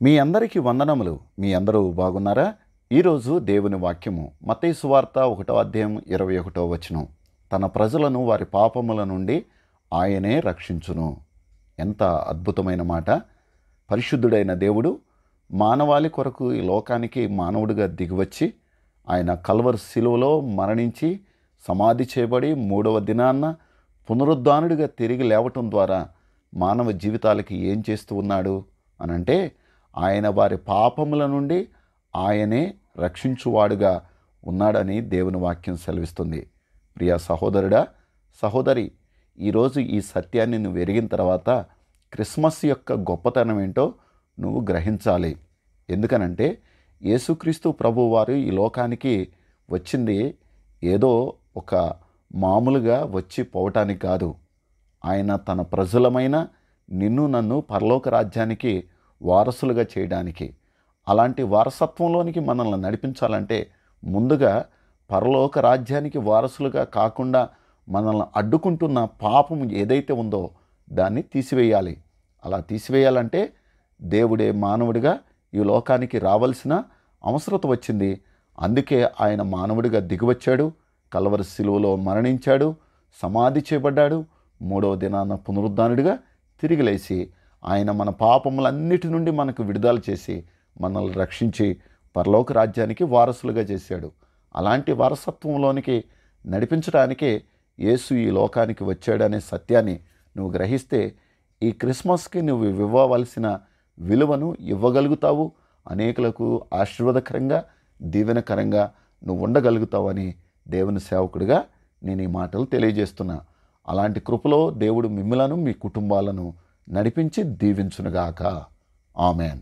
మీ అందరికీ వందనములు. మీ అందరూ బాగున్నారా? ఈరోజు దేవుని వాక్యము మత్తయి సువార్త 1వ అధ్యాయం 21వ వచనం. తన ప్రజలను వారి పాపముల నుండి ఆయనే రక్షించును. ఎంత అద్భుతమైన మాట! పరిశుద్ధుడైన దేవుడు మానవాళి కొరకు ఈ లోకానికి మానవుడిగా దిగివచ్చి ఆయన కల్వరి శిలువలో మరణించి సమాధి చేయబడి 3వ దినాన్న పునరుద్ధానుడిగా తిరిగి లేవటం ద్వారా మానవ జీవితాలకి ఏం చేస్తూ ఉన్నాడు అనంటే, ఆయన వారి పాపముల నుండి ఆయనే రక్షించువాడుగా ఉన్నాడని దేవుని వాక్యం సెలవిస్తుంది. ప్రియ సహోదరుడా, సహోదరి, ఈరోజు ఈ సత్యాన్ని నువ్వు ఎరిగిన తర్వాత క్రిస్మస్ యొక్క గొప్పతనం ఏంటో నువ్వు గ్రహించాలి. ఎందుకనంటే యేసుక్రీస్తు ప్రభువారు ఈ లోకానికి వచ్చింది ఏదో ఒక మామూలుగా వచ్చి పోవటానికి కాదు. ఆయన తన ప్రజలమైన నిన్ను నన్ను పరలోక రాజ్యానికి వారసులుగా చేయడానికి, అలాంటి వారసత్వంలోనికి మనల్ని నడిపించాలంటే ముందుగా పరలోక రాజ్యానికి వారసులుగా కాకుండా మనల్ని అడ్డుకుంటున్న పాపం ఏదైతే ఉందో దాన్ని తీసివేయాలి. అలా తీసివేయాలంటే దేవుడే మానవుడిగా ఈ లోకానికి రావాల్సిన అవసరత వచ్చింది. అందుకే ఆయన మానవుడిగా దిగివచ్చాడు, కల్వరి శిలువలో మరణించాడు, సమాధి చేయబడ్డాడు, 3వ దినాన పునరుద్ధానుడిగా తిరిగి లేచి ఆయన మన పాపములన్నిటి నుండి మనకు విడుదల చేసి మనల్ని రక్షించి పరలోక రాజ్యానికి వారసులుగా చేశాడు. అలాంటి వారసత్వంలోనికి నడిపించడానికే యేసు ఈ లోకానికి వచ్చాడనే సత్యాన్ని నువ్వు గ్రహిస్తే ఈ క్రిస్మస్కి నువ్వు ఇవ్వవలసిన విలువను ఇవ్వగలుగుతావు. అనేకులకు ఆశీర్వాదకరంగా దీవెనకరంగా నువ్వు ఉండగలుగుతావని దేవుని సేవకుడిగా నేను ఈ మాటలు తెలియజేస్తున్నా. అలాంటి కృపలో దేవుడు మిమ్మలను మీ కుటుంబాలను నడిపించి దీవించునుగాక. ఆమెన్.